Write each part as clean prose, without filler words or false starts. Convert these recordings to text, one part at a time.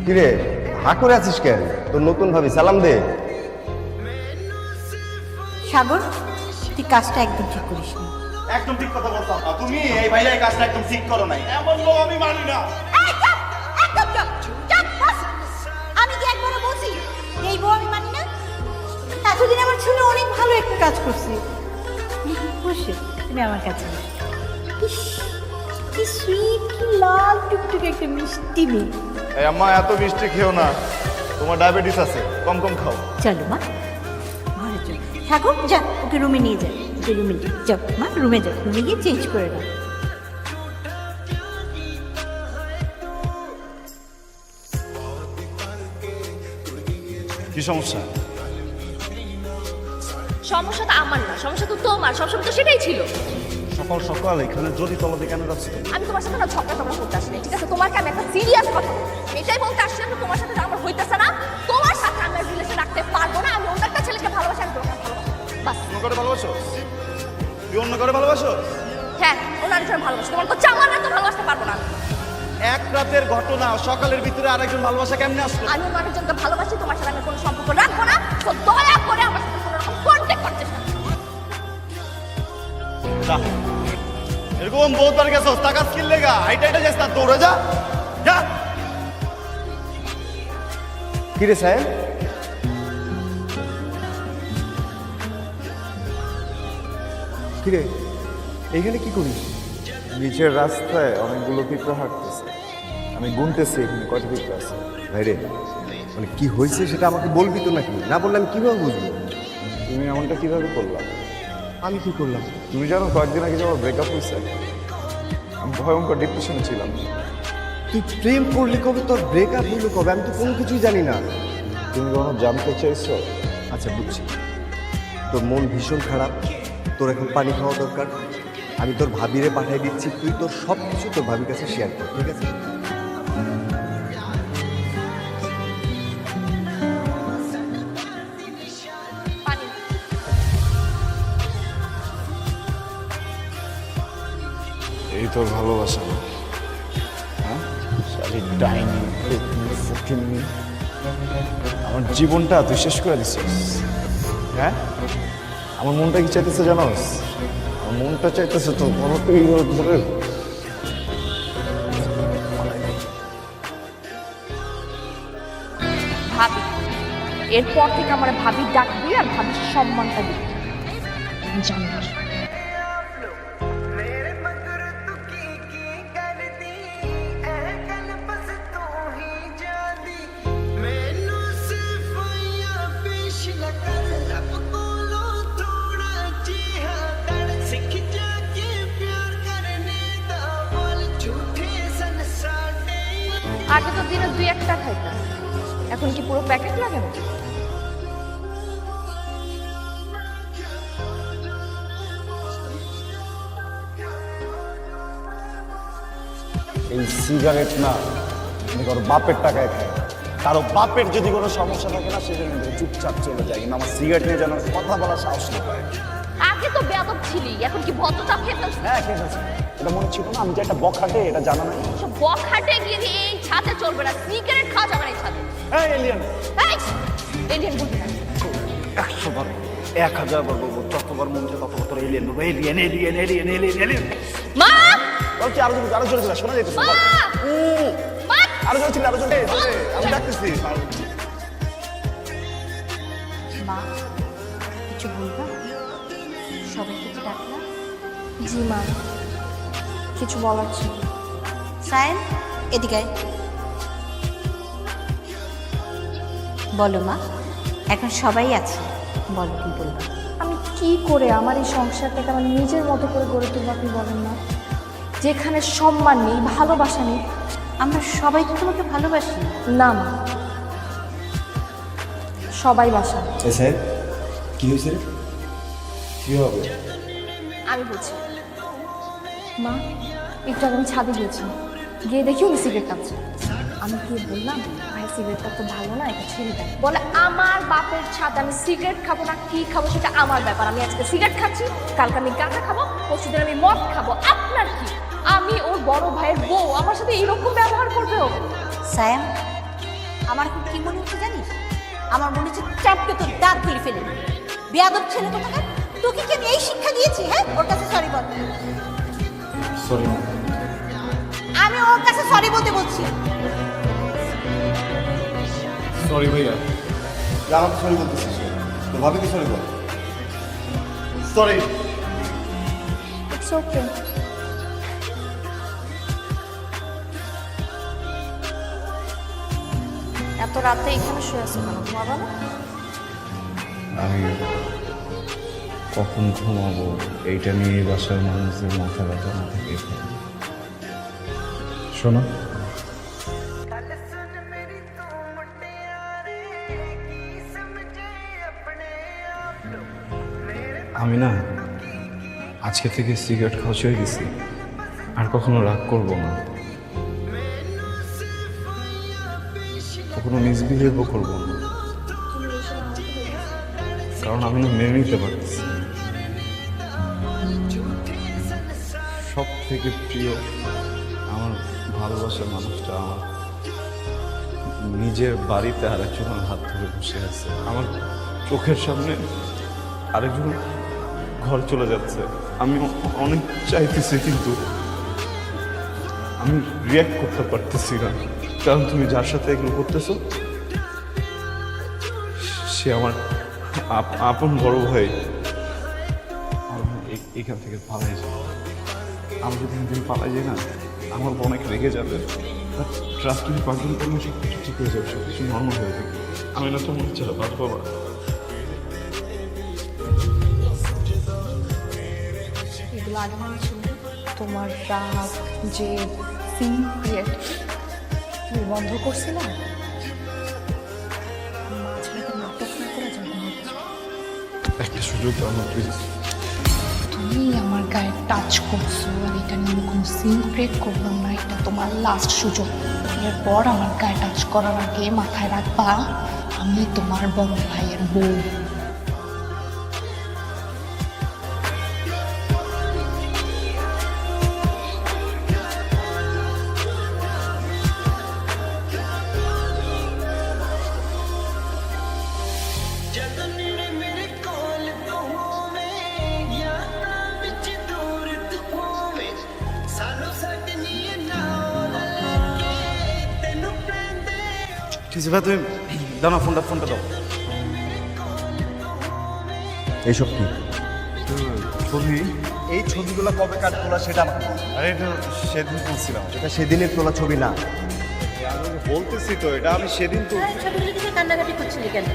কিরে হা করে আছিস কেন? তোর নতুন ভাবি সালাম দে। সাগর, তুই কাজটা একদম ঠিক করিস না। একদম ঠিক কথা বলতাম না তুমি। এই ভাইয়া এই কাজটা একদম ঠিক করো নাই, এমন লোক আমি মানি না। আমি কি একবারও বলছি এই বউ আমি মানি না? এতদিন আমার ছেলে অনেক ভালো একটা কাজ করছে। বসে তুমি আমার কাছে বসো। ইস, কি সুইট, কি লাল টুকটুকে একটা মিষ্টি মেয়ে। এই আম্মা এত মিষ্টি খেও না, তোমার ডায়াবেটিস আছে, কম কম খাও। চলো মা, ঘরে চল। সাগর যা, ওকে রুমে নিয়ে যা। ওকে রুমে নিয়ে যাও মা, রুমে যাও, রুমে গিয়ে চেঞ্জ করে নাও। কি সমস্যা? সমস্যাটা আমার না, সমস্যা তো তোমার। সমস্যা তো সেটাই ছিল। সকাল সকাল এখানে যদি তলাতে কেন যাচ্ছ? আমি তোমার সাথে না ঝগড়া টগড়া করতে আসলে, ঠিক আছে? তোমাকে আমি একটা সিরিয়াস কথা এটাই বলতে আসছিলাম যে তোমার সাথে আমার হইতেছে না, তোমার সাথে আমি রিলেশন রাখতে পারবো না। আমি অন্য একটা ছেলেকে ভালোবাসি, আমি তোমাকে ভালোবাসি, বাস। অন্য করে ভালোবাসো? তুই অন্য করে ভালোবাসো? হ্যাঁ, ওনার জন্য ভালোবাসি। তোমার তো চাওয়ার না, তো ভালোবাসতে পারবো না। এক রাতের ঘটনা, সকালের ভিতরে আরেকজন ভালোবাসা কেমনে আসলো? আমি অন্য আরেকজনকে ভালোবাসি, তোমার সাথে আমি কোনো সম্পর্ক রাখবো না। তো দয়া করে আমার সাথে কোনো রকম কন্ট্যাক্ট করতে চাই। যা, এরকম বহুত বার গেছো, টাকা স্কিল লেগা হাইটা হাইটা যাস না, দৌড়ে যা যা। কিরে সাহেব, কিরে এইখানে কি করিস? নিচের রাস্তায় অনেকগুলো পিঁপড়া হাঁটতেছে, আমি গুনতেছি এখানে কয়টা পিঁপড়া আছে। ভাইরে, মানে কি হয়েছে সেটা আমাকে বলবি তো নাকি? না বললে আমি কিভাবে বুঝবো? তুমি এমনটা কিভাবে করলা? আমি কি করলাম? তুমি জানো কয়েকদিন আগে যে আমার ব্রেকআপ হয়েছে, আমি ভয়ঙ্কর ডিপ্রেশনে ছিলাম। তুই প্রেম করলি কবে? তোর ব্রেকআপ হইলো কবে? আমি তো কোনো কিছুই জানি না। তুমি কখনো জানতে চাইছো? আচ্ছা বুঝছি, তোর মন ভীষণ খারাপ, তোর এখন পানি খাওয়া দরকার। আমি তোর ভাবিরে পাঠিয়ে দিচ্ছি, তুই তোর সব কিছু তোর ভাবির কাছে শেয়ার কর, ঠিক আছে? পানি। এই তোর ভালোবাসা না? হ্যাঁ, শালি ডাইনি, পেতনি, ফকিন্নি। আমার জীবনটা তুই শেষ করে দিছিস। হ্যাঁ, আমার মনটা কি চাইতেছে জানোস? আমার মনটা চাইতেছে তো বড় ধরে ভাবি, এরপর থেকে আমার ভাবি ডাকবি আর ভাবির সম্মানটা দিবি, আমি জানি না। আগে তো দিনে 2-1টা খাইতাম, এখন কি পুরো প্যাকেট লাগে না? এই সিগারেট না, আমি কারো বাপের টাকায় খাই। কারো বাপের যদি কোনো সমস্যা থাকে না, সেজন্য চুপচাপ চলে যায়, কিন্তু আমার সিগারেট নিয়ে যেন কথা বলার সাহস না পায়। আগে তো বেয়াদব ছিলি, এখন কি ভদ্রতা খেতাম? হ্যাঁ, ঠিক আছে, এটা মনে ছিল না আমি যে একটা বখাটে, এটা জানা নাই। সব বখাটে গিয়ে এই ছাদে চলবে না, সিগারেট খাওয়া যাবে না এই ছাদে। হ্যাঁ এলিয়ান, এই এলিয়েন বলবি না। 100 বার 1000 বার বলবো, যতবার মন চায় ততবার তোর এলিয়ান বলবো। Alien alien alien alien alien. মা, বলছি আরো জোরে ছিল, শোনা যেতেছে। মা, মা। আরো জোরে ছিল, আরো জোরে। আমি ডাকতেছি। মা, কিছু বলবা? সবাই কিছু ডাকলা? জি মা, কিছু বলার ছিল। সায়েন, এদিকে আয়। বলো মা, এখন সবাই আছে, বলো কি বলবা? আমি কি করে আমার এই সংসারটাকে আমার নিজের মতো করে গড়ে তুলবো আপনি বলেন না? যেখানে সম্মান নেই, ভালোবাসা নেই। আমরা সবাই তো তোমাকে ভালোবাসি। না মা, সবাই বাসা না। সাহেব, কি হয়েছে রে? কি হবে? আমি বলছি মা, একটু আগে আমি ছাদে গিয়েছি, গিয়ে দেখি উনি সিগারেট খাচ্ছে। আমি কি বললাম, ভাই সিগারেটটা তো ভালো না, এটা ছেড়ে দেয়। বলে আমার বাপের ছাদ, আমি সিগারেট খাবো না কি খাবো সেটা আমার ব্যাপার। আমি আজকে সিগারেট খাচ্ছি, কালকে আমি গাঁজা খাবো, পরশুদিন আমি মদ খাবো, আপনার কি? আমি ওর বড় ভাইয়ের বউ, আমার সাথে এরকম ব্যবহার করবে ও? সায়েম, আমার এখন কি মনে হচ্ছে জানিস? আমার মনে হচ্ছে চাপকে তোর দাঁত খুলে ফেলে বেয়াদব ছেলে কোথাকার। তোকে কি আমি এই শিক্ষা দিয়েছি? হ্যাঁ, ওর কাছে সরি বল। সরি মা। আমি ওর কাছে সরি বলতে বলছি। সরি ভাইয়া। যা আমাকে সরি বলতেছিস, তোর ভাবিকে sorry ball. Sorry. It's okay. এত রাতে এখানে শুয়ে আছো কেন? ঘুমাবা না? আমি কখন ঘুমাবো এইটা নিয়ে বাসার মানুষদের মাথা ব্যথা না থেকে শোনো, আমি না আজকে থেকে সিগারেট খাওয়া ছেড়ে দিছি, আর কখনো রাগ করবো না, কখনো মিসবিহেভও করবো না, কারণ আমি না মেনে নিতে পারতেছি। সব থেকে প্রিয় আমার ভালোবাসার মানুষটা আমার নিজের বাড়িতে আরেকজনের হাত ধরে বসে আছে, আমার চোখের সামনে আরেকজন ঘর চলে যাচ্ছে। আমি অনেক চাইতেছি, কিন্তু আমি রিয়াক্ট করতে পারতেছি না, কারণ তুমি যার সাথে এগুলো করতেছো সে আমার আপন বড় ভাই। এখান থেকে পালাই যায়, আমি যদি এখান থেকে পালাই যাই না, আমার অনেক রেগে যাবে। ট্রাস্ট তুমি পাগল করলে সব কিছু ঠিক হয়ে যাবে, সব কিছু নর্মাল হয়ে যাবে। আমি না তোমার ছাড়া বাঁচবো না। এগুলো আগে মনে ছিল? তোমার রাগ যে সিন ক্রিয়েট তুমি বন্ধ করছিলে? মাঝরাতে নাটক না করে যখন একটা সুযোগ দাও না প্লিজ। তুমি আমার গায়ে টাচ করছো আর এটা নিয়ে আমি কোনো সিন ক্রিয়েট করলাম না, এটা তোমার লাস্ট সুযোগ। এরপর আমার গায়ে টাচ করার আগে মাথায় রাখবা আমি তোমার বড় ভাইয়ের বউ। ঠিক আছে ভাই, তুমি দাও না ফোনটা দাও। এইসব কি? ছবি? এই ছবিগুলো কবে কাট তোলা সেটা আমাকে বল। আরে এটা সেদিন তুলছিলাম। এটা সেদিনের তোলা ছবি না। আমি বলতেছি তো, এটা আমি সেদিন তো ছবিগুলো দেখে কান্নাকাটি করছিলি কেন?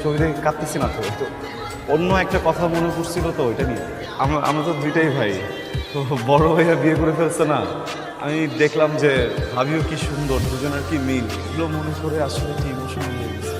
ছবি দেখে কাঁদতেছি না তো, তো অন্য একটা কথা মনে পড়ছিল তো ওইটা নিয়ে। আমরা তো দুইটাই ভাই, তো বড় ভাইয়া বিয়ে করে ফেলছে না, আমি দেখলাম যে ভাবিও কি সুন্দর, দুজনের কি মিল, এগুলো মনে করে আসলে কি ইমোশনাল হয়ে গেছে।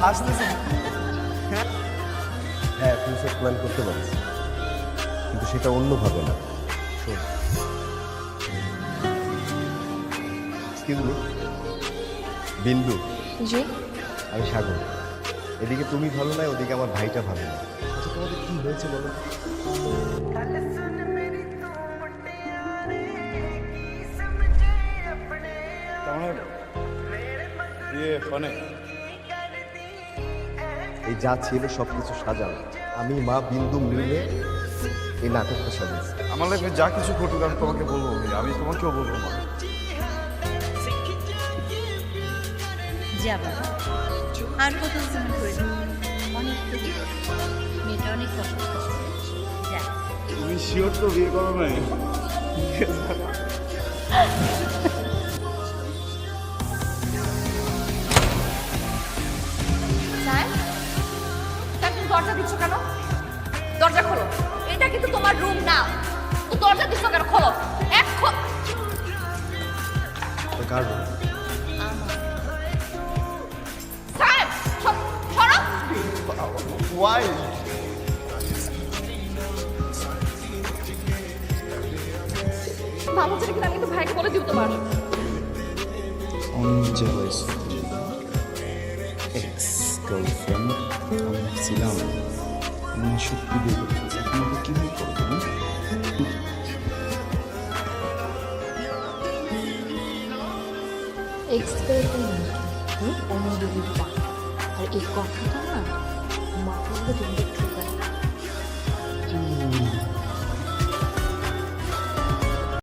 হাসতেছে। হ্যাঁ, ফিউচার প্ল্যান করতে পারিস, কিন্তু সেটা অন্যভাবে না। শোন, এক্সকিউজ মি, বিন্দু, জি? আমি সাগর। এদিকে তুমি ভালো নাই, ওদিকে আমার ভাইটা ভালো না। আচ্ছা, তোমাদের কি হয়েছে বলো? এই যা ছিল সবকিছু সাজানো, আমি মা বিন্দু মিলে এই নাটকটা সাজিয়েছি। আমার লাইফে যা কিছু ঘটুক আমি তোমাকে বলবো, আমি তোমাকেও বলবো না। যাবা আর কত সময় করে অনেক মেয়েটা অনেক কষ্ট যা। তুমি শিওর তো বিয়ে করো নাই? স্যার, স্যার তুমি দরজা দিচ্ছ কেন? দরজা খোলো, এটা কিন্তু তোমার রুম না। তো দরজা দিচ্ছ কেন? খোলো এখন। কার স্যার সরো। ওয়াই? মামু ছেলে কিনা আমি তো ভাইকে বলে দিব তোমার। অনেক যে হয়েছে এক্স গার্লফ্রেন্ড আমরা ছিলাম, আমি সত্যি দিয়ে করতেছি, এখন ওকে কীভাবে করবো? এক্সপেরিমেন্ট অনুভূতির পা আর এই কথাটা না মাথার মধ্যে